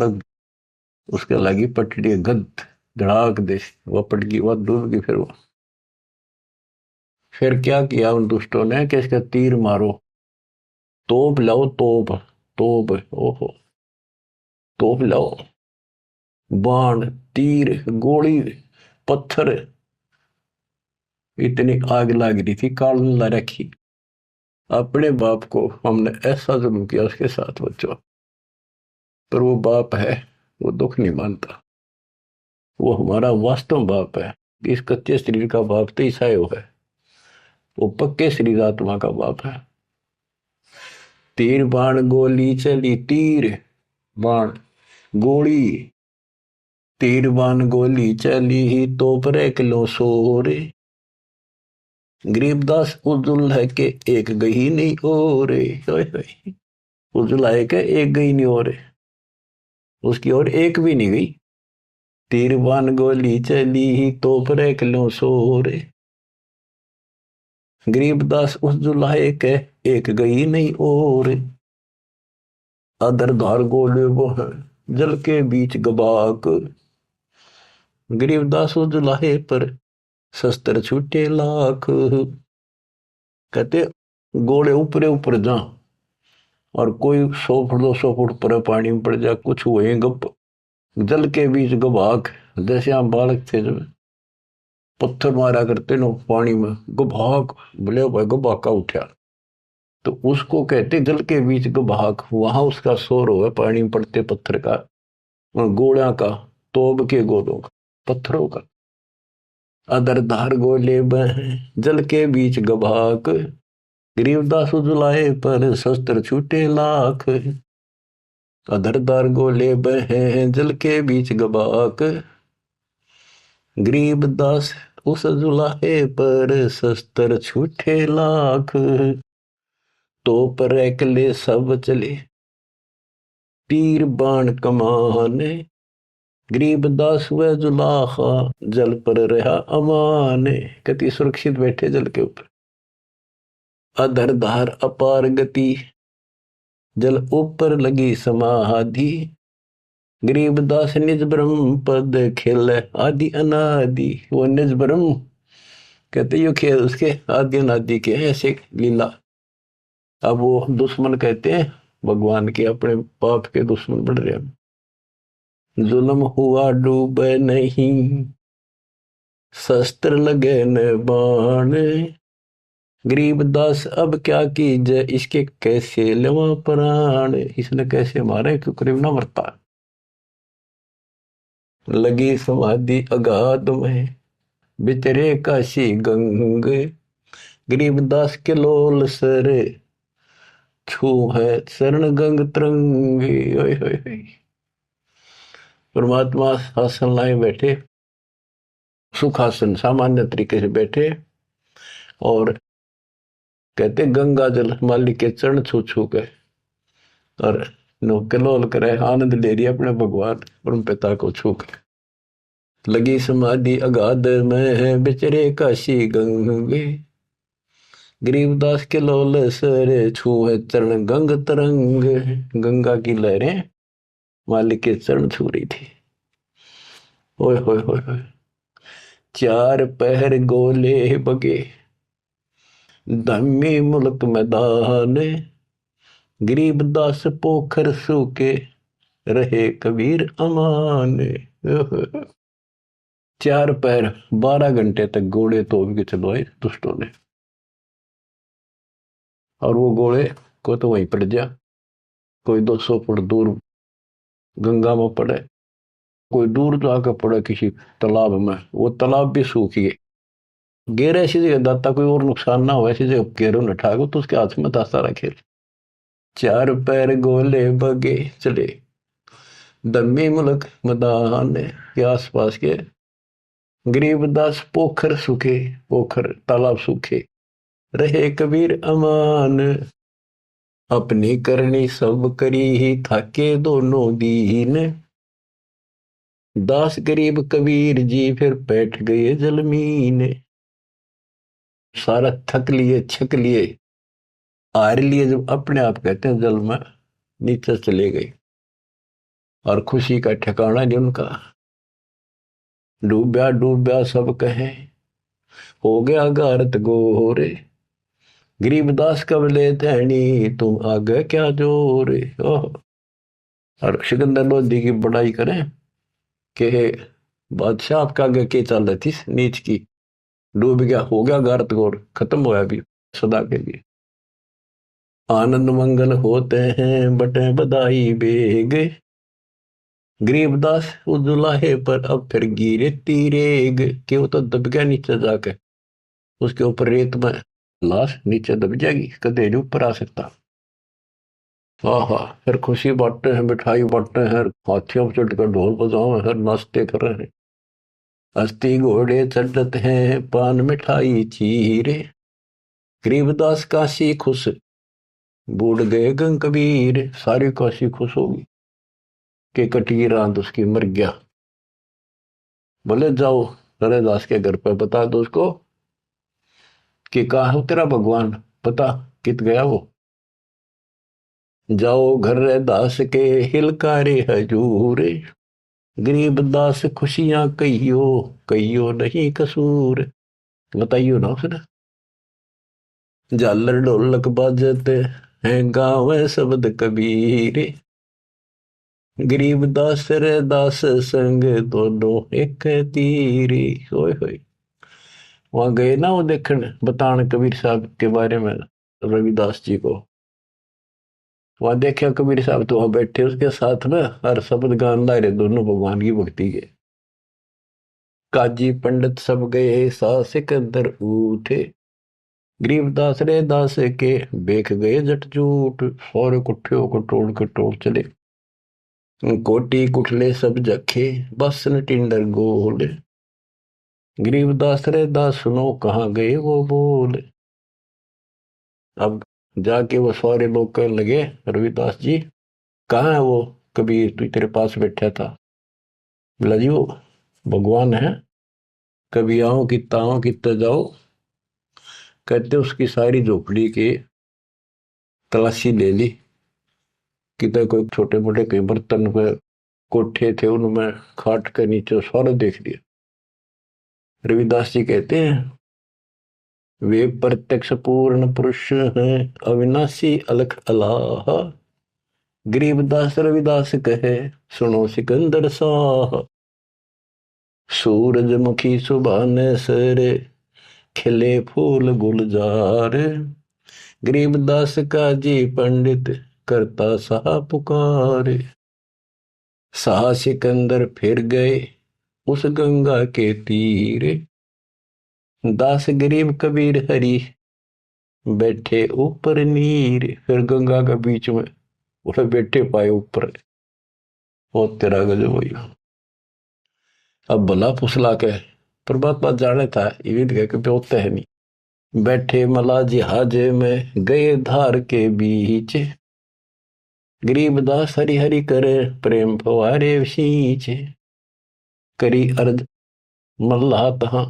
उसके लगी पटड़ी गद धड़ाक दे, वह पट गई, वह डूब गई। फिर क्या किया उन दुष्टों ने कि इसका तीर मारो, तोप लाओ, तोप तोप, ओहो तोप लाओ, बाण तीर गोली पत्थर, इतनी आग लग रही थी। काल ला रखी, अपने बाप को हमने ऐसा जुल्म किया उसके साथ बच्चों, पर वो बाप है, वो दुख नहीं मानता, वो हमारा वास्तव बाप है। इस कच्चे शरीर का बाप तो ईसायो है, वो पक्के शरीर आत्मा का बाप है। तीर बाण गोली चली, तीर बाण गोली, तीर बाण गोली चली ही तो पर किलो सोरे, गरीबदास उजुल है के एक गई नहीं और, उजुल है के एक गई नहीं और, उसकी और एक भी नहीं गई। तीर बाण गोली चली ही तो पर किलो सोरे, गरीबदास उस जुलाहे के एक गई नहीं और, अदर धार गोले वो है जल के बीच गबाक, गरीबदास उस जुलाहे पर शस्त्र छूटे लाख। कहते गोले ऊपरे ऊपर जा, और कोई 100 फुट 200 फुट पर पानी में पड़ जा, कुछ हुए गप, जल के बीच गबाक, जैसे हम बालक थे जब पत्थर मारा करते नो पानी में, गुभाग बोले भाई गुभाका उठा, तो उसको कहते जल के बीच गुभाग। वहां उसका शोर हुआ पानी में पड़ते पत्थर का, गोला का, तोब के गोलों का, पत्थरों का। अदर धार गोले बह जल के बीच गभाक, गरीबदास उजलाए पर शस्त्र छूटे लाख। अदर धार गोले बह जल के बीच गबाक, गरीबदास उस जुलाहे पर शस्त्र छूटे लाख। तो पर एकले सब चले तीर बाण कमाने, गरीबदास व जुलाहा जल पर रहा अमान। कति सुरक्षित बैठे जल के ऊपर। अधर धार अपार गति जल ऊपर लगी समाधि, गरीबदास निज ब्रह्म पद खेल आदि अनादि। वो निज ब्रह्म कहते यो खेल उसके आदि अनादि के ऐसे लीला। अब वो दुश्मन कहते हैं भगवान के, अपने पाप के दुश्मन बढ़ रहे हैं। जुल्म हुआ डूब नहीं शस्त्र लगे न बाण, गरीबदास अब क्या कीजिए इसके कैसे लेवा प्राण। इसने कैसे मारे क्यों करीब ना मरता। लगी समाधि अगाध में बितरे काशी गंग, गरीबदास के लोल सर छू है शरण गंग तरंगे। परमात्मा आसन लाए बैठे, सुखासन सामान्य तरीके से बैठे, और कहते गंगा जल मालिक के चरण छू छू के और कलोल करे, आनंद ले रही अपने भगवान परम पिता को छू के। लगी समाधि अगाध में है बिचरे काशी गंगे, गरीबदास के लोल सर छू है चरण गंग तरंग। गंगा की लहरें मालिक के चरण छू रही थी। ओए होए होए होए। चार पहर गोले बगे धम्मी मुल्क मैदान, गरीबदास पोखर सूके रहे कबीर अमान। 4 पैर 12 घंटे तक घोड़े तोड़ के चलवाए दुष्टों ने, और वो घोड़े को तो वहीं पड़ गया। कोई 200 फुट दूर गंगा में पड़े, कोई दूर जाकर पड़े किसी तालाब में, वो तालाब भी सूख गए। गेर ऐसी जगह दाता कोई और नुकसान ना हो, ऐसी जगह गेरों ने ठाको तो उसके हाथ में दाता रखे। 4 पैर गोले बगे चले दम्मी मुल्क मैदान के आसपास के, गरीबदास पोखर सूखे, पोखर तालाब सूखे रहे कबीर अमान। अपनी करनी सब करी ही थाके दोनों दीन, दास गरीब कबीर जी फिर बैठ गए जलमीन। सारा थक लिए छक लिए हार लिए, जब अपने आप कहते हैं जल में नीचे चले गए, और खुशी का ठिकाना नहीं उनका। डूब्या डूब्या सब कहे हो गया गारत गोरे, गरीबदास कब ले धैनी तुम आगे क्या जोरे। और सिकंदर लोधी की बड़ाई करें कि बादशाह आपका आगे के चल रही थी नीच की, डूब गया, हो गया गारत गोर, खत्म होया भी सदा के लिए। आनंद मंगल होते हैं बटे बधाई बेग, गरीबदास उस दुलाहे पर अब फिर गिरे तीरेग। कि वो तो दब गया नीचे जाके, उसके ऊपर रेत में लाश नीचे दब जाएगी, कदे नहीं ऊपर आ सकता। हाँ, फिर खुशी बांटते हैं, मिठाई बांटते हैं, हाथियों पर चढ़कर ढोल बजाओ हैं, नाचते कर रहे हैं। अस्थि घोड़े चढ़ते हैं पान मिठाई चीरे, गरीबदास काशी खुश बूढ़ गए गंग कबीर। सारी काशी खुश होगी कि कटी रात उसकी मर गया। बोले जाओ रैदास के घर पे बता दो उसको कि कहा हो तेरा भगवान, पता कित गया वो। जाओ घर रैदास के हिलकारे हजूर, गरीबदास खुशियां कहियो कहियो नहीं कसूर। बताइयो ना उसने। झालर ढोलक बाजते हैं गाँव शब्द कबीर, गरीबदास रैदास संग दोनों एक तीरी। होय होय। वहां गए ना वो देखने बताने कबीर साहब के बारे में, रविदास जी को। वहां देखा कबीर साहब तो वहां बैठे उसके साथ में हर शब्द गान ला रहे दोनों भगवान की भक्ति के। काजी पंडित सब गए सा सिकंदर उठे, गरीबदास रे दास के बेख गए जट जूट। सारे कुट्ठे को तोड़ के तोड़ चले, कोटी कुठले सब जखे, बस न टिंडर गोले। गरीबदास रे दास सुनो कहाँ गए वो बोले। अब जाके वो सारे लोग कहने लगे रविदास जी कहाँ है वो कबीर तू तेरे पास बैठा था। बोला जी वो भगवान है, कभी आओ कितना आओ कितना जाओ। कहते उसकी सारी झोपड़ी की तलाशी ले ली, किधर कोई छोटे मोटे कई बर्तन पे कोठे थे उनमें खाट के नीचे सारा देख लिया। रविदास जी कहते हैं वे प्रत्यक्ष पूर्ण पुरुष हैं, अविनाशी अलख अलाह। गरीबदास रविदास कहे सुनो सिकंदर साह। सूरजमुखी सुबह ने सरे, खिले फूल गुलजार। गरीबदास का जी पंडित करता सा पुकार। सा सिकंदर फिर गए उस गंगा के तीर, दास गरीब कबीर हरि बैठे ऊपर नीर। फिर गंगा के बीच में उसे बैठे पाए ऊपर। बहुत तेरा गजब हुई। अब भला फुसला के परमात्मा जाने था ये कह होता है नहीं। बैठे मला जिहाज में गए धार के बीच, गरीबदास हरि हरि करे प्रेम फवारे सींच। करी अर्ज मल्ला तहा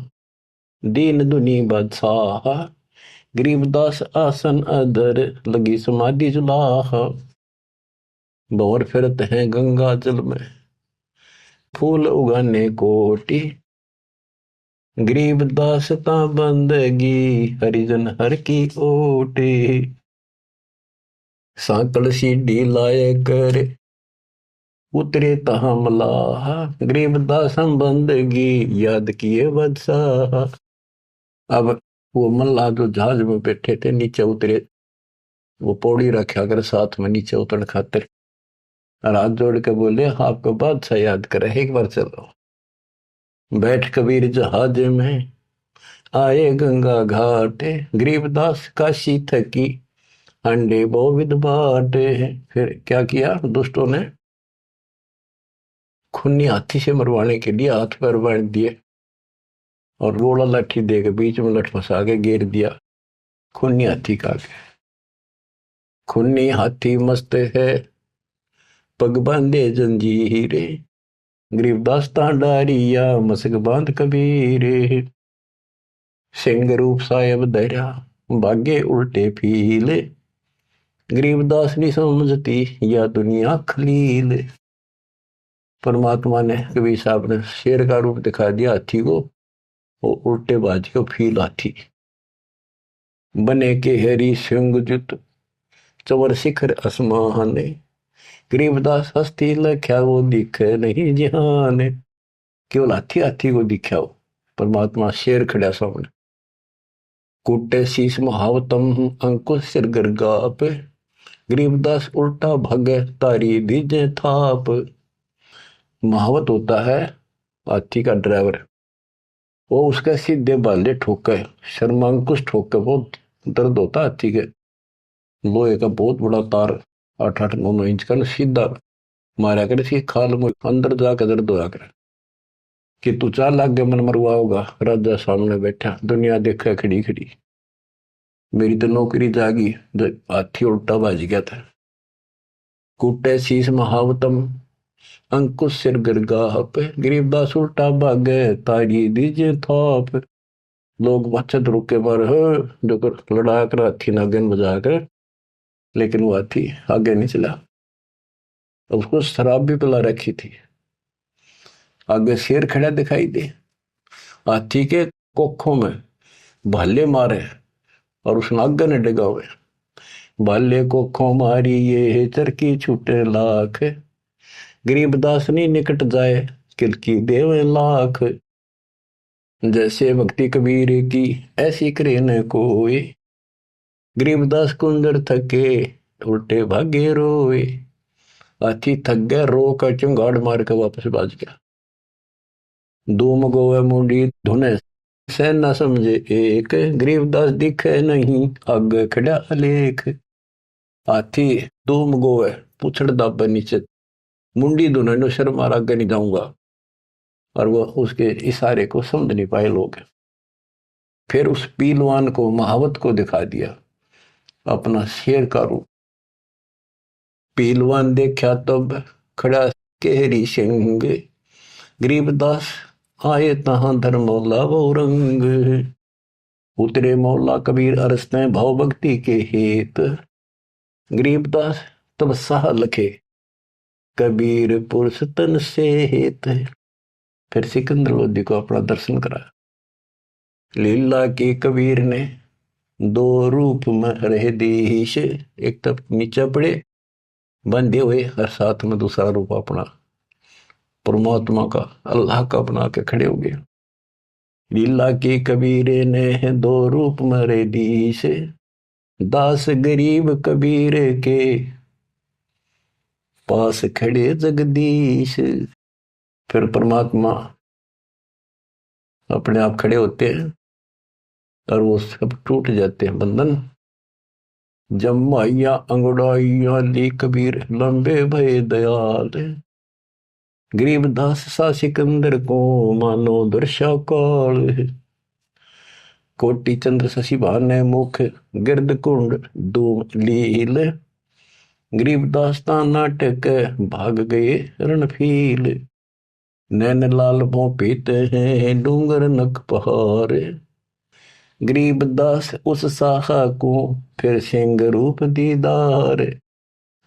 दीन दुनी बादशाह, गरीबदास आसन अदर लगी समाधि जुलाह। भंवर फिरत हैं गंगा जल में फूल उगाने कोटि, गरीबदास ता बंदगी हरिजन हर की ओटी। सांकल सीढ़ी लाए कर उतरे तहा मलाह, गरीबदास हम बंदगी याद किए बदशाह। अब वो मल्लाह जो जहाज में बैठे थे नीचे उतरे, वो पौड़ी रखा कर साथ में नीचे उतरने खातिर, और हाथ जोड़ के बोले आपको बादशाह याद करे एक बार चलो। बैठ कबीर जहाज में आए गंगा घाट, गरीबदास काशी थकी अंडे बहुविध बाटे। फिर क्या किया दुष्टों ने, खूनी हाथी से मरवाने के लिए हाथ पैर बांध दिए और रोड़ा लाठी दे के बीच में लठ फंसा के घेर दिया। खूनी हाथी का खूनी हाथी मस्त है पग बांधे जंजीरे, गरीबदास डारिया मसक बांध कबीरे। सिंह रूप साहेब धैर्या भागे उल्टे फीले, गरीबदास नहीं समझती या दुनिया खलील। परमात्मा ने कबीर साहब ने शेर का रूप दिखा दिया हाथी को, वो उल्टे बाज के फील हाथी बने के हरी सिंह जुत चवर शिखर आसमान। गरीबदास हस्ती लख्या वो दिखे नहीं जिहान। केवल हाथी हाथी को दिखा हो, परमात्मा शेर खड़ा सामने। कुटे शीश महावतम अंकुश सिर गर्गाप, गरीबदास उल्टा भागे तारी दीजे थाप। महावत होता है हाथी का ड्राइवर, वो उसके सीधे बाले ठोके शर्मांकुश ठोके, बहुत दर्द होता है हाथी के। लोहे का बहुत बड़ा तार 8-8-9-9 इंच का सीधा मारा कर इसकी खाल में अंदर जाकर दर्द होया कर कि तू 4 लाख के मन मरवा होगा। राजा सामने बैठा दुनिया देखा खड़ी खड़ी, मेरी तो नौकरी जागी, हाथी उल्टा बाज गया था। कूटे शीश महावतम अंकुश सिर गरगाह पे, गरीबदास उल्टा भागे तारी दीजे थाप। लोग बचत रुके पर जो कर लड़ा कर हाथी नागन बजा कर, लेकिन वो हाथी आगे नहीं चला। उसको शराब भी पिला रखी थी। आगे शेर खड़ा दिखाई दे, हाथी के कोखों में भाले मारे और उस नागन ने डगा हुए। भाले कोखों मारी ये चरकी छूटे लाख, गरीबदास नहीं निकट जाए किलकी देवे लाख। जैसे भक्ति कबीर की ऐसी करे न कोई, गरीबदास कुंदर थके उल्टे भागे रोए। हाथी थक गया, रो कर चुंगाड़ मार के वापस बाज गया। धूम गोवे मुंडी धुने से न समझे एक, गरीबदास दिखे नहीं आगे खड़ा अलेख। हाथी धूम गोवे पुछड़ दाबे नीचे, मुंडी धुने नो शर्मा आगे नहीं जाऊंगा। और वो उसके इशारे को समझ नहीं पाए लोग। फिर उस पीलवान को महावत को दिखा दिया अपना शेर का रूप। पीलवान देखा तब खड़ा केहरी सिंह, गरीबदास आए तहां धर्मौला वो रंग। उतरे मौला कबीर अरसते भाव भक्ति के हेत, गरीबदास तब साह लखे कबीर पुरुष तन से हेत। फिर सिकंदर लोधी को अपना दर्शन कराया। लीला के कबीर ने दो रूप में रहे दीश, एक तब नीचे पड़े बंधे हुए और साथ में दूसरा रूप अपना परमात्मा का अल्लाह का बना के खड़े हो गए। लीला के कबीर ने दो रूप में रहे दीश, दास गरीब कबीर के पास खड़े जगदीश। फिर परमात्मा अपने आप खड़े होते हैं और वो सब टूट जाते हैं बंधन। जमाइया अंगड़ाइया ली कबीर लंबे भय दयाल, गरीबदास सा सिकंदर को मानो दर्शा काल। कोटि चंद्र शशि भाने मुख गिरद कुंड धूम लील, गरीबदास ता नाटक भाग गए रणफील। नैन लाल भों पीते हैं डूंगर नक पहाड़, गरीबदास उस साहा को फिर सिंह रूप दीदार।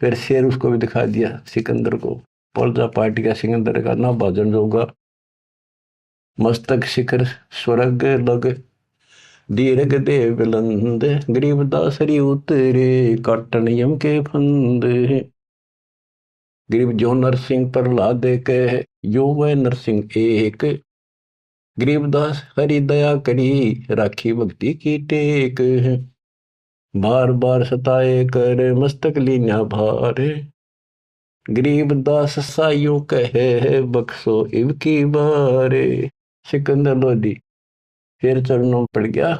फिर शेर उसको भी दिखा दिया सिकंदर को, पर्जा पार्टी का सिकंदर का ना भाजन जोगा। मस्तक शिखर स्वर्ग लग दीर्घ दे बुलंद, गरीबदास हरि उतरे काटन यम के फंद। गरीब जो नरसिंह प्रहलाद कह यो वह नरसिंह एक, गरीबदास हरि दया करी राखी भक्ति की टेक। बार बार सताए कर मस्तक लीना भार, गरीबदास साइयों कहे बख्शो इव की बारे। सिकंदर लोधी फिर चरणों पड़ गया,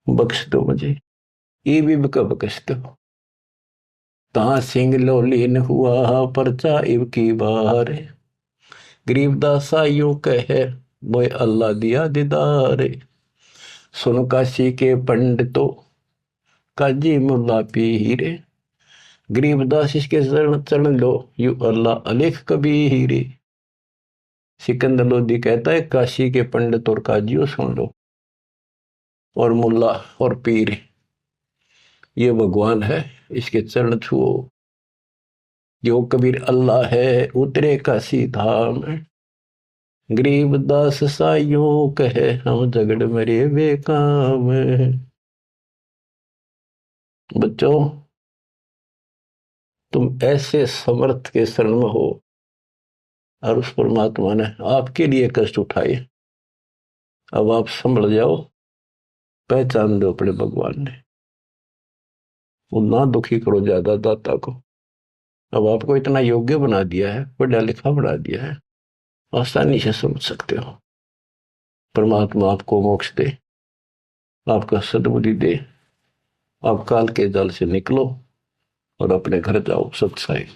बख्श दो मुझे, ये भी बख्श दो। ता सिंह लोलीन हुआ परचा इव की बार, गरीबदास साइयों कहे मोए अल्लाह दिया दीदार। सुन काशी के पंडितों काजी मुल्ला पीर, गरीबदास इसके चरण लो यू अल्लाह अलेख कबीर। सिकंदर लोधी कहता है काशी के पंडित और काजियों सुन लो, और मुल्ला और पीर ये भगवान है, इसके चरण छुओ। जो कबीर अल्लाह है उतरे काशी धाम, गरीबदास साइयों कहे हम झगड़ मरे बेकाम। बच्चों तुम ऐसे समर्थ के शरण में हो और उस परमात्मा ने आपके लिए कष्ट उठाए। अब आप संभल जाओ, पहचान दो अपने भगवान ने, वो ना दुखी करो ज्यादा दाता को। अब आपको इतना योग्य बना दिया है, पढ़ा लिखा बना दिया है, आसानी से समझ सकते हो। परमात्मा आपको मोक्ष दे, आपका सद्बुद्धि दे, आप काल के जाल से निकलो और अपने घर जाओ सत्साई।